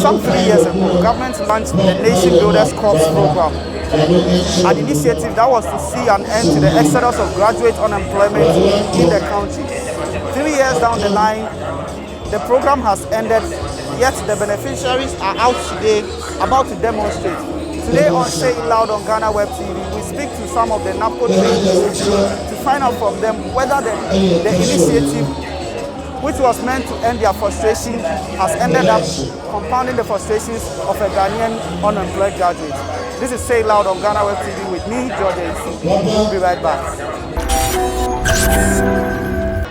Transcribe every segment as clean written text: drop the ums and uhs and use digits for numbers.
Some 3 years ago, government launched the Nation Builders Corps program, an initiative that was to see an end to the exodus of graduate unemployment in the country. 3 years down the line, the program has ended, yet the beneficiaries are out today about to demonstrate. Today on Say It Loud on Ghana Web TV, we speak to some of the NABCO trainees to find out from them whether the initiative, which was meant to end their frustration, has ended up compounding the frustrations of a Ghanaian unemployed graduate. This is Say It Loud on Ghana Web TV with me, George AC. We'll be right back.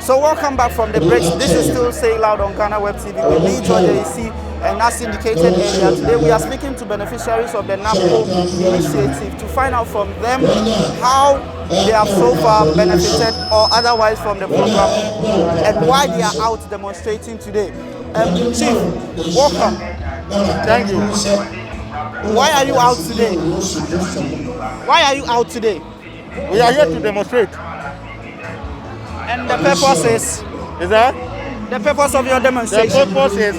So welcome back from the break. This is still Say It Loud on Ghana Web TV with me, George AC. And as indicated earlier, today we are speaking to beneficiaries of the NABCO initiative to find out from them how they have so far benefited or otherwise from the program and why they are out demonstrating today. Chief, welcome. Thank you. Why are you out today? Why are you out today? We are here to demonstrate. And the purpose is? Is that? The purpose of your demonstration? The purpose is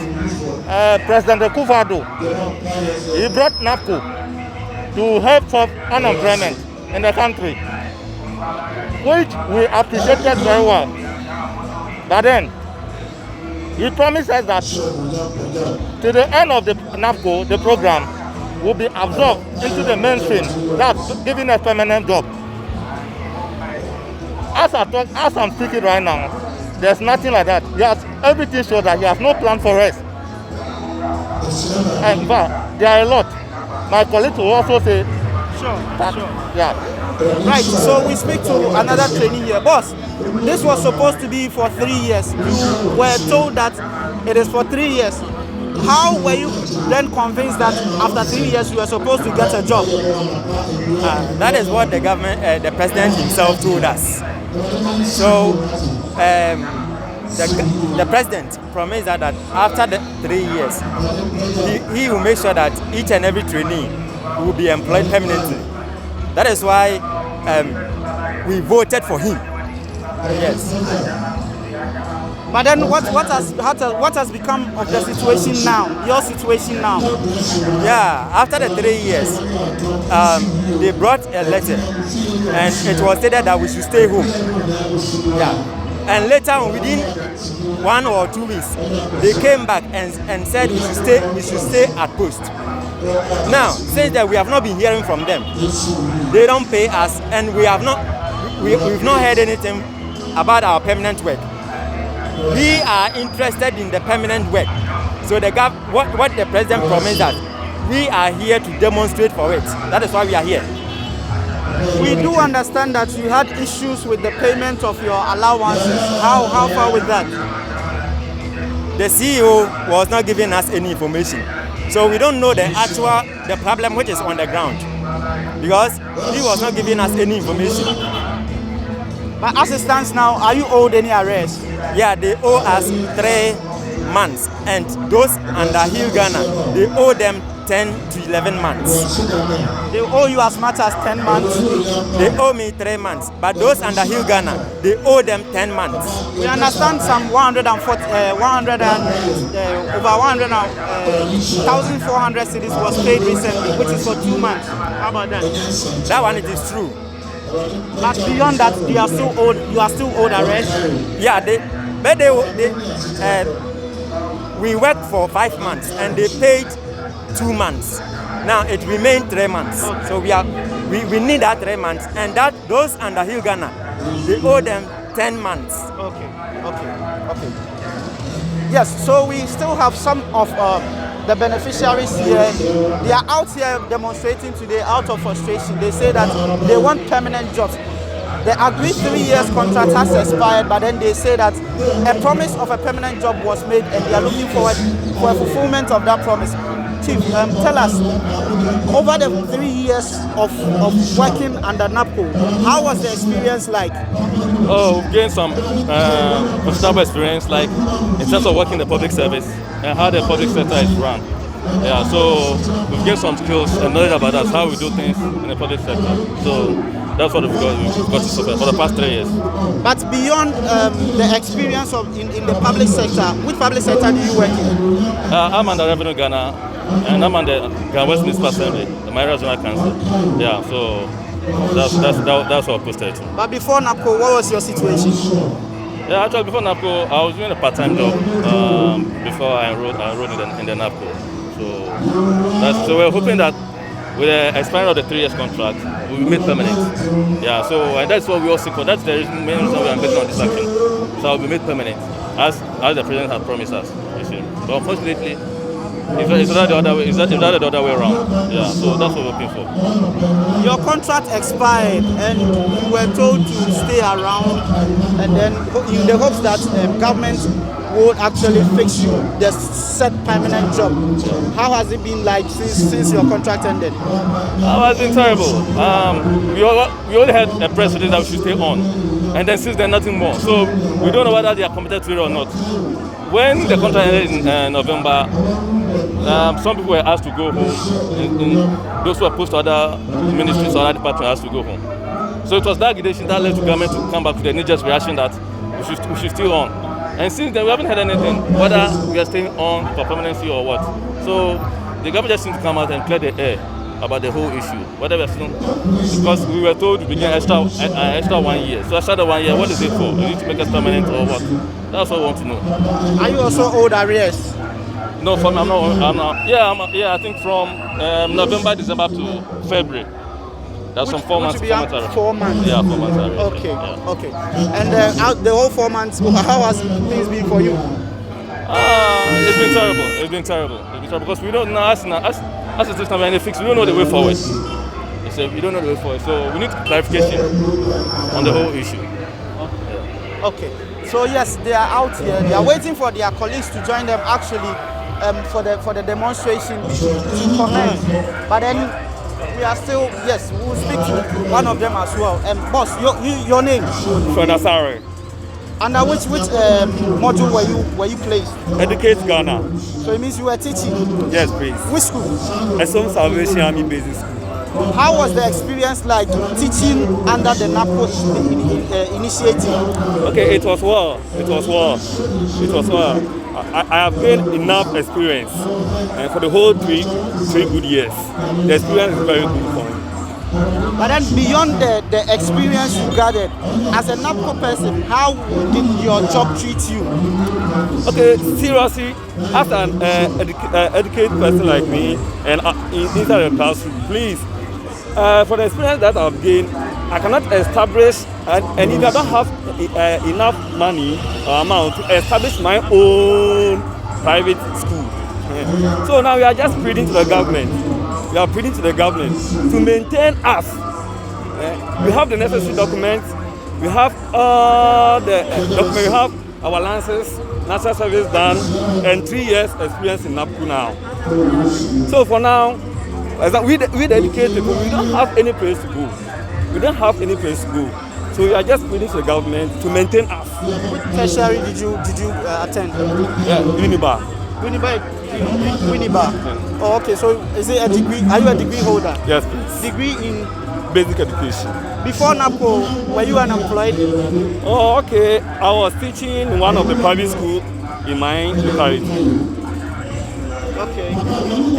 President Akufo-Addo. He brought NABCO to help solve unemployment in the country, which we appreciated very well. But then, he promised us that to the end of the NABCO, the program will be absorbed into the mainstream, that's giving us permanent job. As I'm speaking right now, there's nothing like that. Everything shows that he has no plan for us. And in fact, there are a lot. My colleagues will also say, Sure. Yeah. Right, so we speak to another trainee here. Boss, this was supposed to be for 3 years. You were told that it is for 3 years. How were you then convinced that after 3 years you were supposed to get a job? That is what the government, the president himself told us. So the president promised that after the 3 years, he will make sure that each and every trainee will be employed permanently. That is why we voted for him. Yes. But then what has become of the situation now, your situation now? Yeah, after the 3 years, they brought a letter and it was stated that we should stay home. Yeah. And later on, within 1 or 2 weeks, they came back and said we should stay at post. Now, since that we have not been hearing from them, they don't pay us, and we've not heard anything about our permanent work. We are interested in the permanent work. So what the president promised us, we are here to demonstrate for it. That is why we are here. We do understand that you had issues with the payment of your allowances. How far with that? The CEO was not giving us any information. So we don't know the problem which is on the ground, because he was not giving us any information. But as it stands now, are you owed any arrears? Yeah, they owe us 3 months, and those under Hill Ghana, they owe them 10 to 11 months. They owe you as much as 10 months? They owe me 3 months, but those under Hill Ghana, they owe them 10 months. We understand some 1,400 cities was paid recently, which is for 2 months. How about that? That one, it is true. But beyond that, you are still owed arrears? Yeah, we worked for 5 months and they paid 2 months. Now it remained 3 months. Okay. So we need that 3 months, and those under Hill Ghana, they owe them 10 months. Okay. Yes, so we still have some of the beneficiaries here. They are out here demonstrating today out of frustration. They say that they want permanent jobs. The agreed 3 years contract has expired, but then they say that a promise of a permanent job was made and they are looking forward for a fulfillment of that promise. Chief, tell us, over the 3 years of working under NABCO, how was the experience like? Oh, we've gained some considerable experience, like in terms of working in the public service and how the public sector is run. Yeah, so we've gained some skills and knowledge about us, how we do things in the public sector. So that's what we've got to suffer for the past 3 years. But beyond the experience of in the public sector, which public sector do you work in? I'm under Revenue Ghana, and I'm under Ghana West Municipal Assembly, the Mayoral General Council. Yeah, so that's what I posted to. But before NABCO, what was your situation? Yeah, actually before NABCO, I was doing a part-time job before I enrolled in the NABCO. So we're hoping that with the expiry of the 3 years contract, we will be made permanent. Yeah, so and that's what we all seek for. That's the main reason we are betting on this action. So I'll be made permanent, as the president has promised us. You see. But unfortunately, it's rather the other way. It's rather the other way around. Yeah, so that's what we're hoping for. Your contract expired, and you were told to stay around, and then in the hopes that government would actually fix you the set permanent job. How has it been like since your contract ended? It's been terrible. We only had a press release that we should stay on, and then since then nothing more. So we don't know whether they are committed to it or not. When the contract ended in November, some people were asked to go home. Those who were posted to other ministries or other departments were asked to go home. So it was that agitation that led the government to come back with the knee-jerk reaction that we should stay on. And since then, we haven't heard anything, whether we are staying on for permanency or what. So the government just seems to come out and clear the air about the whole issue, whether we are still, because we were told to begin extra 1 year. So after the 1 year, what is it for? You need to make us permanent or what? That's what we want to know. Are you also owed arrears? No, I'm not. Yeah, I think from November, December to February. That's some 4 months. 4 months. Yeah, 4 months. Okay, yeah. okay. And the whole 4 months, how has things been for you? It's been terrible. It's been terrible because we don't know as a system any fix. We don't know the way forward. We don't know the way forward. So we need clarification on the whole issue. Okay. So yes, they are out here. They are waiting for their colleagues to join them actually for the demonstration to comment. But then we are still, yes, we will speak to one of them as well. Boss, your name? Fana Sare. Under which module were you placed? Educate Ghana. So it means you were teaching? Yes, please. Which school? Esom Salvation Army Basic School. How was the experience like teaching under the NABCO initiative? Okay, it was well. I have gained enough experience for the whole three good years. The experience is very good for me. But then beyond the experience you gathered, as a NABCO person, how did your job treat you? Okay, seriously, as an educated person like me and inside the classroom, please, for the experience that I've gained, I cannot establish, and if I don't have enough money or amount to establish my own private school. So now we are just pleading to the government. We are pleading to the government to maintain us. We have the necessary documents. We have all the documents. We have our licenses, national service done, and 3 years experience in NABCO now. So for now, we the educated people, we don't have any place to go. So we are just pleading to the government to maintain us. Which tertiary did you attend? Yeah, Unibar. Unibar. Oh, okay. So is it a degree? Are you a degree holder? Yes, please. Degree in basic education. Before NABCO, were you unemployed? Oh, okay. I was teaching in one of the private schools in my locality. Okay.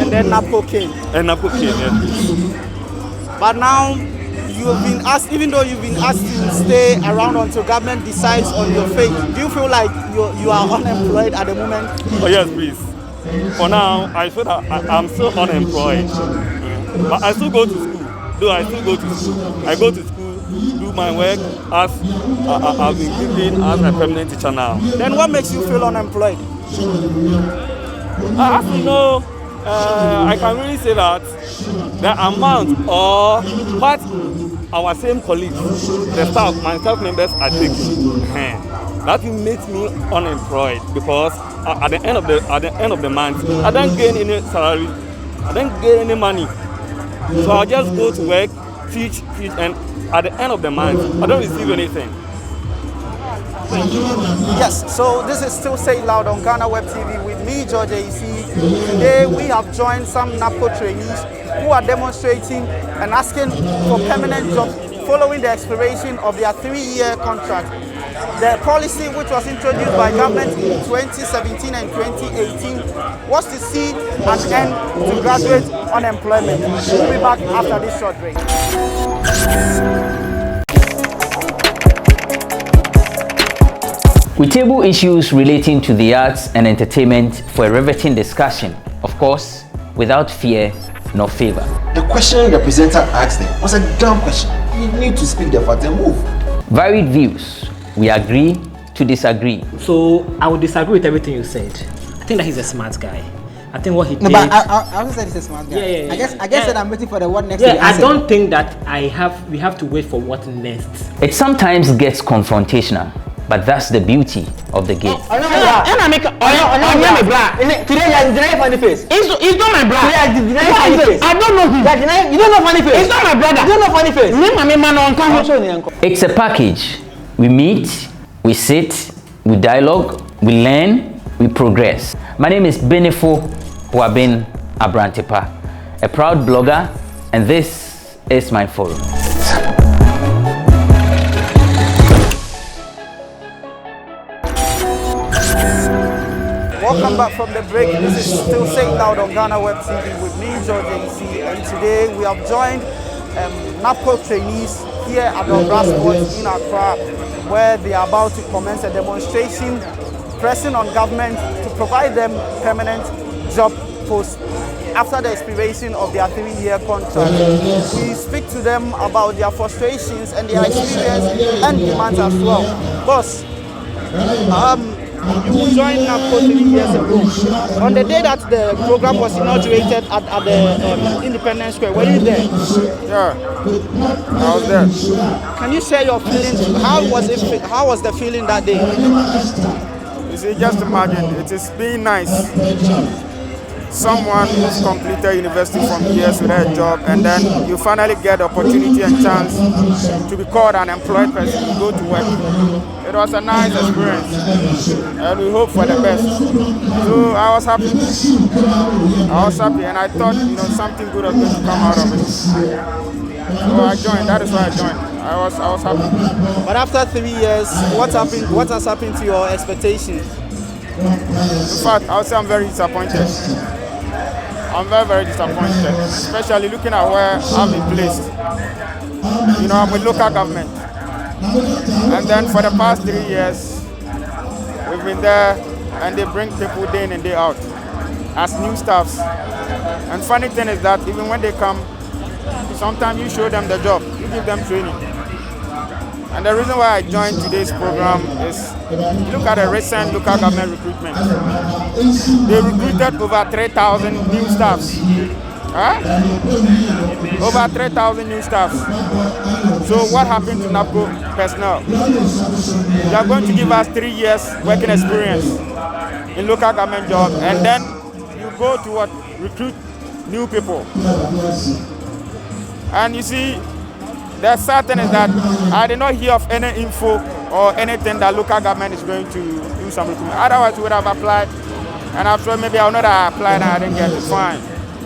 And then NABCO came. Yes. But now you've been asked, even though you've been asked to stay around until government decides on your fate, do you feel like you are unemployed at the moment? Oh yes, please. For now, I feel that I'm still unemployed. But I still go to school. I go to school, do my work as I've been given as a permanent teacher now. Then what makes you feel unemployed? I have to know, I can really say that the amount or what our same colleagues, the staff, my staff members are taking, that makes me unemployed because at the end of the month, I don't gain any salary, I don't gain any money. So I just go to work, teach, and at the end of the month, I don't receive anything. Yes, so this is still Say It Loud on Ghana Web TV with me, George AC. Today we have joined some NABCO trainees who are demonstrating and asking for permanent jobs following the expiration of their 3-year contract. The policy, which was introduced by government in 2017 and 2018, was to see an end to graduate unemployment. We'll be back after this short break. We table issues relating to the arts and entertainment for a riveting discussion, of course, without fear nor favor. The question the presenter asked them was a dumb question. You need to speak the fact and move. Varied views. We agree to disagree. So I would disagree with everything you said. I think that he's a smart guy. I think what he did. No, but I also said he's a smart guy. Yeah. I guess that I'm waiting for the what next. Yeah, I don't think that we have to wait for what next. It sometimes gets confrontational, but that's the beauty of the game. Today you are denying funny face. It's not my brother. Today you are denying funny face. I don't know him. You don't know funny face. It's not my brother. You don't know funny face. It's a package. We meet, we sit, we dialogue, we learn, we progress. My name is Benefo Huabin Abrantepa, a proud blogger, and this is my forum. Welcome back from the break. This is Still Saying Loud on Ghana Web TV with me, George AC, and today we have joined NABCO trainees here at the Sports in Accra, where they are about to commence a demonstration pressing on government to provide them permanent job posts after the expiration of their 3-year contract. We speak to them about their frustrations and their experience and demands as well. Boss, you joined NABCO 3 years ago. On the day that the program was inaugurated at the Independence Square, were you there? Yeah, I was there. Can you share your feelings? How was the feeling that day? You see, just imagine, it is being nice. Someone who's completed university from years without a job, and then you finally get the opportunity and chance to be called an employed person to go to work. It was a nice experience, and we hope for the best. So I was happy, and I thought something good was going to come out of it. So I joined. That is why I joined. I was happy. But after 3 years, what happened? What has happened to your expectations? In fact, I would say I'm very disappointed. I'm very, very disappointed, especially looking at where I've been placed. I'm with local government. And then for the past 3 years, we've been there, and they bring people day in and day out as new staffs. And funny thing is that even when they come, sometimes you show them the job, you give them training. And the reason why I joined today's program is, look at the recent local government recruitment. They recruited over 3,000 new staffs. Over 3,000 new staffs. So what happened to NABCO personnel? They are going to give us 3 years working experience in local government jobs, and then you go to recruit new people. And you see, the sad thing is that I did not hear of any info or anything that local government is going to do some recruitment. Otherwise, we would have applied, and I'm sure maybe I would not have applied and I didn't get it. Fine.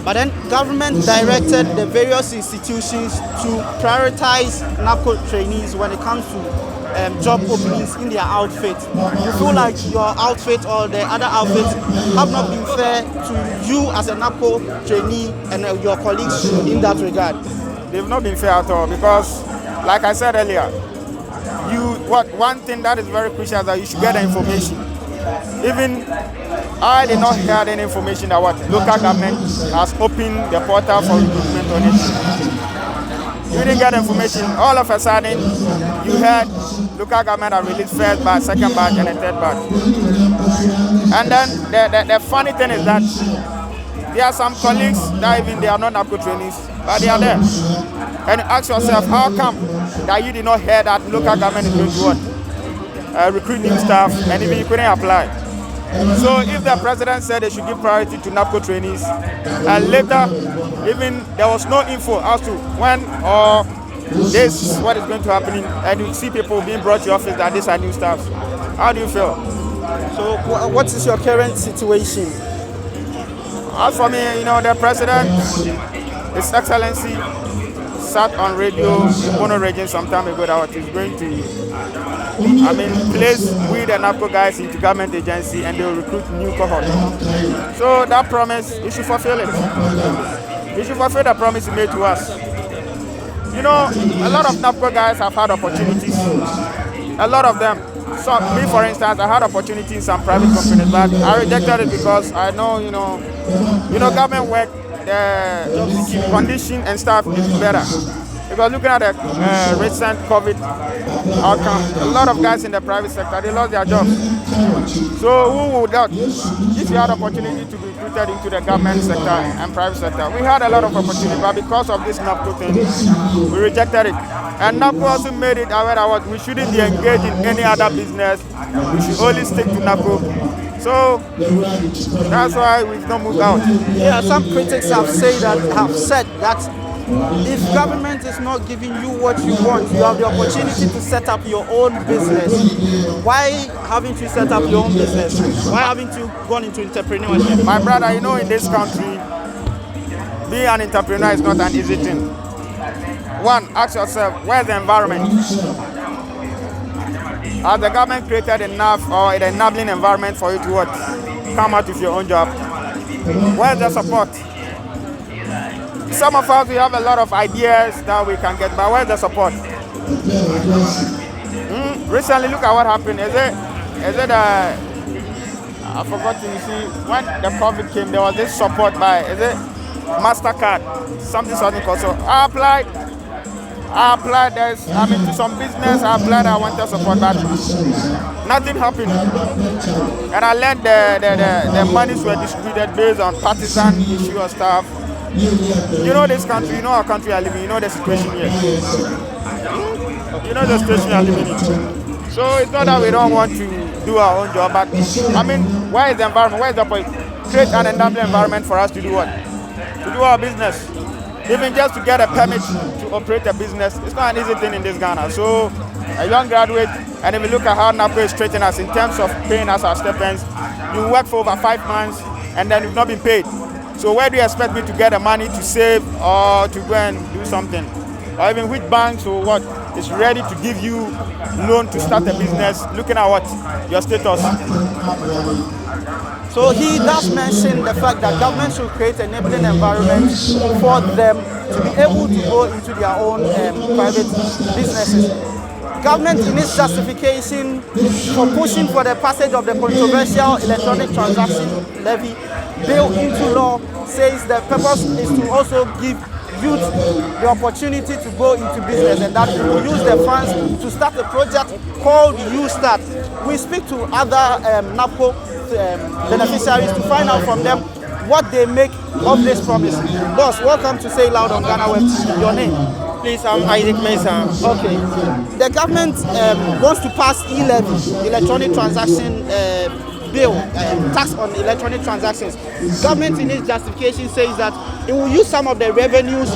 But then government directed the various institutions to prioritize NABCO trainees when it comes to job openings in their outfit. You feel like your outfit or the other outfits have not been fair to you as a NABCO trainee and your colleagues in that regard? They've not been fair at all, because, like I said earlier, one thing that is very crucial is that you should get the information. Even I did not hear any information that local government has opened the portal for recruitment on it. You didn't get information. All of a sudden, you heard local government have released first batch, second batch, and a third batch. And then the funny thing is that there are some colleagues that even they are not NABCO trainees, but they are there. And you ask yourself, how come that you did not hear that local government is going to recruit new staff, and even you couldn't apply? So if the president said they should give priority to NABCO trainees, and later even there was no info as to when or this is what is going to happen, and you see people being brought to office that these are new staff, how do you feel? So what is your current situation? As for me, the president, His Excellency, sat on radio in Mono region some time ago that is going to, place we the NABCO guys into government agency and they will recruit new cohort. So that promise, we should fulfill it. We should fulfill the promise he made to us. You know, a lot of NABCO guys have had opportunities. A lot of them. So me, for instance, I had opportunity in some private companies, but I rejected it because I know, government work, the condition and stuff is better. Because looking at the recent COVID outcome, a lot of guys in the private sector, they lost their jobs. So who would doubt? If you had opportunity to be recruited into the government sector and private sector, we had a lot of opportunity, but because of this NABCO thing, we rejected it. And NABCO also made it aware that we shouldn't be engaged in any other business. We should only stick to NABCO. So that's why we've not moved out. Yeah, some critics have said that if government is not giving you what you want, you have the opportunity to set up your own business. Why haven't you set up your own business? Why haven't you gone into entrepreneurship? My brother, in this country, being an entrepreneur is not an easy thing. One, ask yourself, where's the environment? Has the government created enough or an enabling environment for you to what? Come out with your own job? Where's the support? Some of us, we have a lot of ideas that we can get, but where's the support? Recently, look at what happened. Is it I forgot to see, when the COVID came, there was this support by, MasterCard, something called. So I applied to some business, I applied, I wanted support, but nothing happened. And I learned the monies were distributed based on partisan issue or stuff. You know this country, you know our country I live in, you know the situation here. You know the situation I live in. So it's not that we don't want to do our own job, but where is the environment? Where is the point? Create an enabling environment for us to do what? To do our business. Even just to get a permit to operate a business, it's not an easy thing in this Ghana. So a young graduate, and if you look at how NABCO is treating us in terms of paying us our stipends, you work for over 5 months and then you've not been paid. So where do you expect me to get the money to save or to go and do something? Or even which banks or what is ready to give you loan to start a business, looking at what? Your status. So he does mention the fact that government should create an enabling environment for them to be able to go into their own private businesses. Government in its justification for pushing for the passage of the controversial electronic transaction levy bill into law says the purpose is to also give youth the opportunity to go into business, and that we will use the funds to start a project called YouStart. We speak to other NABCO beneficiaries to find out from them what they make of this promise. Boss, welcome to Say Loud on Ghana Web. Your name? Please, I'm Isaac Mesa. Okay. The government wants to pass E-Levy, electronic transaction bill, tax on electronic transactions. Government in its justification says that it will use some of the revenues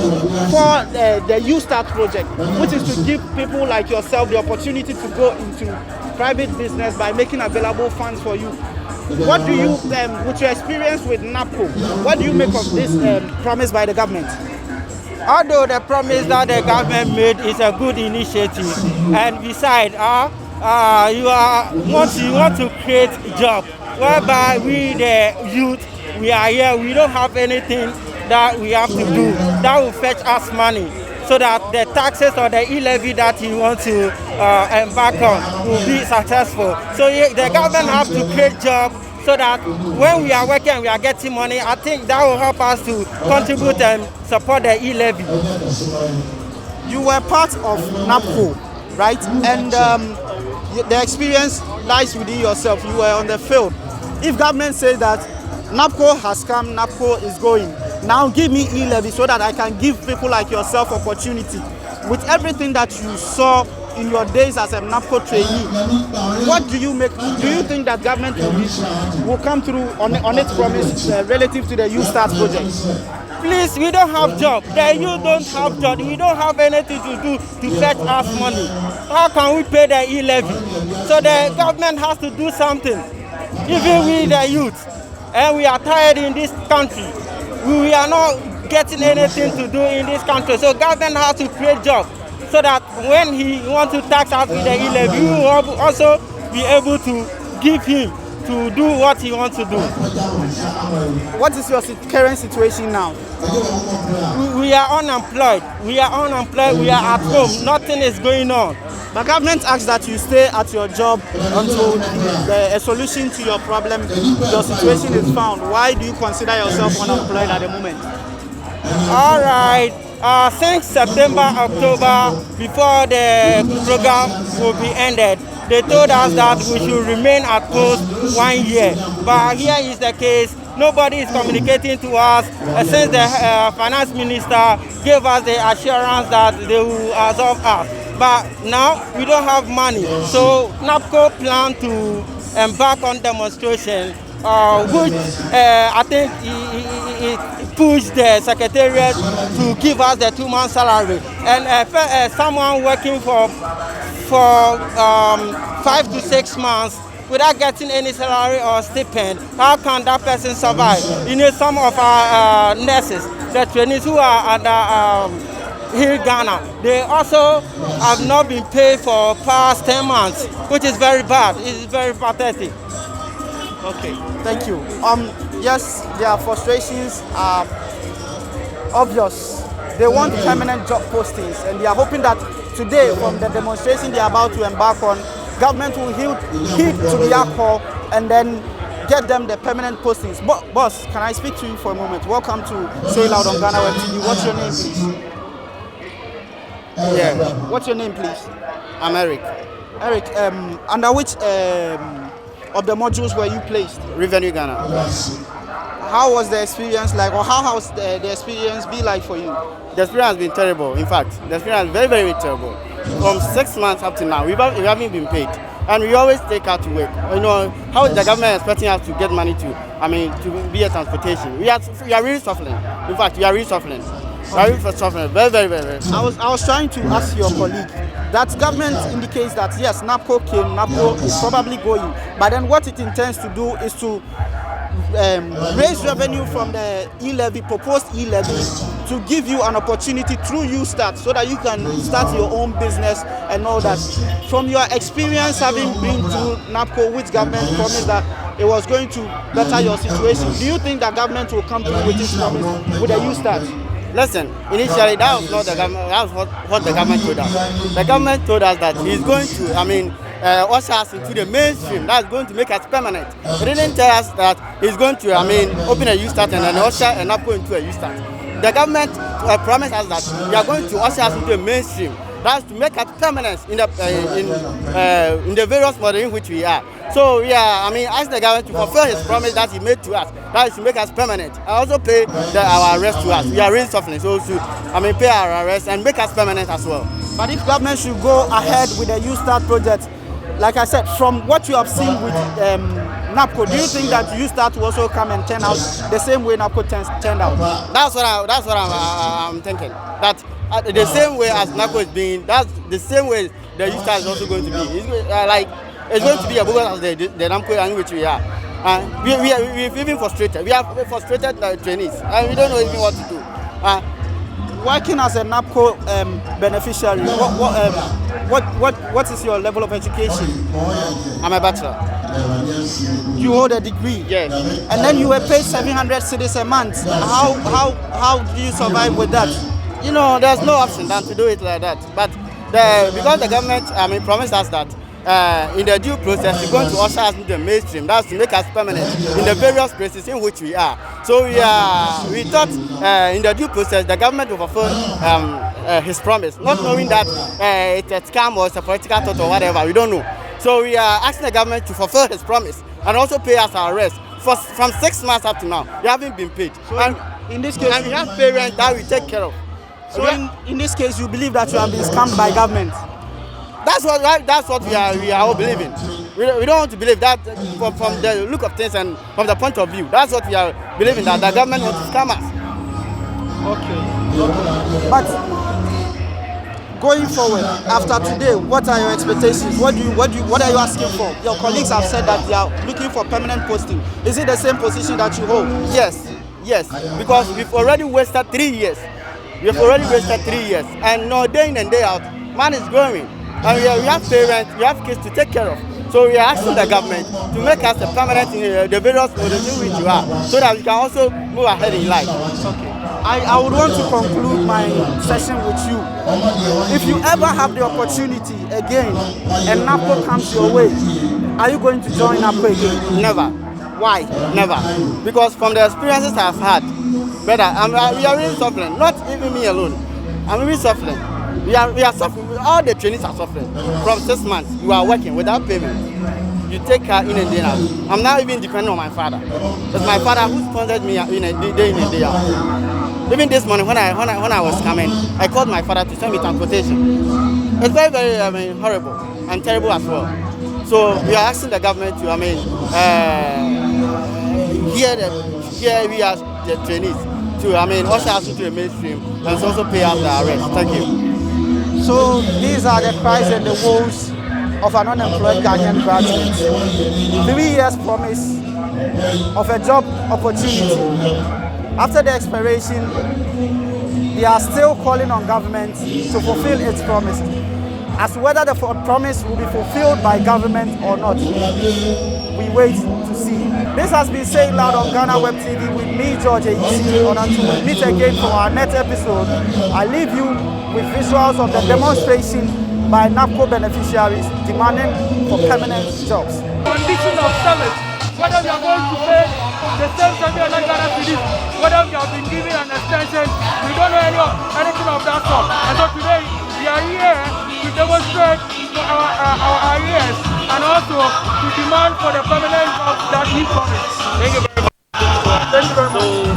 for the YouStart project, which is to give people like yourself the opportunity to go into private business by making available funds for you. What do you, with your experience with NABCO, what do you make of this promise by the government? Although the promise that the government made is a good initiative, and besides, you want to create a job whereby we the youth, we are here, we don't have anything that we have to do that will fetch us money, so that the taxes or the E-Levy that you want to embark on will be successful. So the government has to create jobs so that when we are working and we are getting money, I think that will help us to contribute and support the E-Levy. You were part of NABCO, right? And the experience lies within yourself. You were on the field. If government says that NABCO has come, NABCO is going, now give me E-Levy so that I can give people like yourself opportunity. With everything that you saw in your days as a NABCO trainee, what do you make? Do you think that government will come through on its promise relative to the YouStart project? Please, we don't have job. The youth don't have job. We don't have anything to do to fetch us money. How can we pay the E-Levy? So the government has to do something. Even we the youth, and we are tired in this country. We are not getting anything to do in this country. So government has to create jobs so that when he wants to tax out with the E-Levy, we will also be able to give him to do what he wants to do. What is your current situation now? We are unemployed. We are unemployed. We are at home. Nothing is going on. The government asks that you stay at your job until a solution to your problem, your situation is found. Why do you consider yourself unemployed at the moment? All right. Since September, October, before the program will be ended, they told us that we should remain at post 1 year. But here is the case. Nobody is communicating to us since the finance minister gave us the assurance that they will absorb us. But now we don't have money. So NABCO plan to embark on demonstration, which I think it pushed the secretariat to give us the 2-month salary. And someone working for 5 to 6 months without getting any salary or stipend, how can that person survive? You know, some of our nurses, the trainees who are under here Ghana, they also have not been paid for past 10 months, which is very bad. It's very pathetic. Okay, thank you. Yes, their frustrations are obvious. They want permanent job postings, and they are hoping that today, from the demonstration they are about to embark on, government will heed to their call and then get them the permanent postings. Boss, can I speak to you for a moment? Welcome to Say Loud on Ghana Web TV. What's your name, please? Yeah. What's your name, please? I'm Eric. Eric, under which of the modules were you placed? Revenue Ghana. How was the experience like, or how has the experience been like for you? The experience has been terrible. In fact, the experience is very, very terrible. From 6 months up to now, we haven't been paid. And we always take out to work. You know, how is the government expecting us to get money to be a transportation? We are really suffering. In fact, we are really suffering. We are really suffering. Very, very, very, very. I was trying to ask your colleague that government indicates that yes, NABCO came, NABCO is probably going, but then what it intends to do is to raise revenue from the E-Levy, proposed E-Levy, to give you an opportunity through YouStart so that you can start your own business and all that. From your experience having been to NABCO, which government promised that it was going to better your situation, do you think that government will come through with this promise with the YouStart? Listen, initially that was not the government. That was what the government told us. The government told us that he's going to, usher us into the mainstream. That's going to make us permanent. He didn't tell us that he's going to, open a YouStart and then usher and not go into a YouStart. The government promised us that we are going to usher us into the mainstream. That's to make us permanent in the various models in which we are. So ask the government to fulfill his promise that he made to us. That is to make us permanent. I also pay our arrest to us. We are really suffering, so to pay our arrest and make us permanent as well. But if government should go ahead with the YouStart project, like I said, from what you have seen with NABCO, do you think that YouStart will also come and turn out the same way NABCO turned out? That's what I'm thinking. That the same way as NABCO is being, that's the same way the YouStart is also going to be. It's going to be a bogus as the NABCO in which we are. We're even frustrated. We are frustrated trainees, and we don't know even what to do. Working as a NABCO beneficiary, what is your level of education? I'm a bachelor. You hold a degree? Yes. And then you were paid 700 cedis a month. How do you survive with that? You know, there's no option than to do it like that. But because the government promised us that in the due process, we're going to usher us into the mainstream. That's to make us permanent in the various places in which we are. So we thought in the due process, the government will fulfill his promise, not knowing that it's a scam or it's a political thought or whatever. We don't know. So we are asking the government to fulfill his promise and also pay us our rest. From 6 months up to now, we haven't been paid. So in this case, and we have parents that we take care of. So in this case, you believe that you have been scammed by government? That's what we are all believing. We don't want to believe that from the look of things and from the point of view. That's what we are believing, that the government wants to scam us. Okay. But going forward, after today, what are your expectations? What are you asking for? Your colleagues have said that they are looking for permanent posting. Is it the same position that you hold? Yes. Yes, because we've already wasted 3 years. We've already wasted 3 years, and no, day in and day out, man is growing, and we have parents, we have kids to take care of. So we are asking the government to make us a permanent in the various models in which you are, so that we can also move ahead in life. Okay. I would want to conclude my session with you. If you ever have the opportunity again and NABCO comes your way, are you going to join NABCO again? Never. Why? Never. Because from the experiences I've had, brother, we are really suffering. Not even me alone. I'm really suffering. We are suffering. All the trainees are suffering. From 6 months, you are working without payment. You take care in and day out. I'm not even depending on my father. It's my father who sponsored me in and day out. Even this morning when I was coming, I called my father to send me transportation. It's very, very horrible and terrible as well. So we are asking the government to, here we are the trainees to, usher us into the mainstream and also pay us the rest. Thank you. So these are the cries and the woes of an unemployed Ghanaian graduate. 3 years promise of a job opportunity. After the expiration, they are still calling on government to fulfill its promise. As to whether the promise will be fulfilled by government or not, we wait to see. This has been Saying Loud on Ghana Web TV with me, George Isi. Until we meet again for our next episode, I leave you with visuals of the demonstration by NABCO beneficiaries demanding for permanent jobs. Condition of service, whether we are going to pay the same $700 cedis, whether we have been given an extension, we don't know anything of that sort. And so today we are here to demonstrate for our arrears and also to demand for the permanent jobs that we promise. Thank you very much. Thank you very much.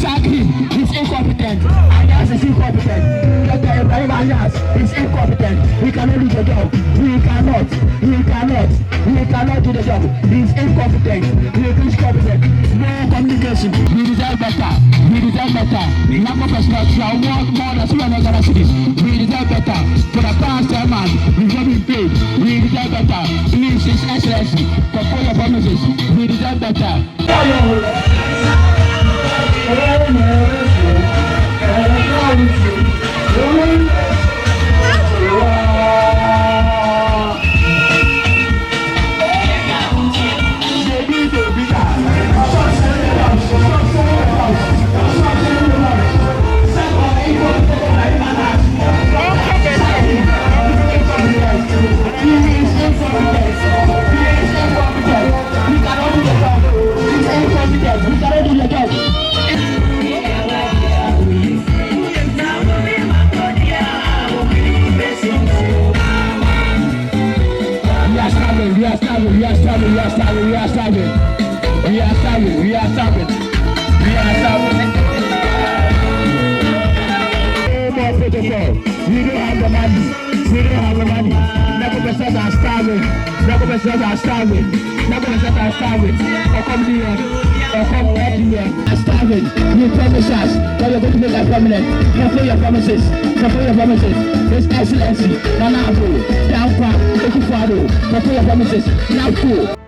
Sack him, he's incompetent. Anyas is incompetent. Dr. Ibrahim Anyas is incompetent. He cannot do the job. He cannot do the job. He's incompetent. He is competent. No communication. We deserve better. NABCO personnel shall work more than 200 Ghana cedis. We deserve better. For the past 10 months, we've not been paid. We deserve better. Please, His Excellency, fulfill your promises. We deserve better. We are starving. We don't have the money. NABCO personnel are starving. Or come here. Are starving. You promise us that you're going to make us permanent. Fulfill your promises. His Excellency, Nana Abu, Downpa, Okufado, fulfill your promises. Now cool.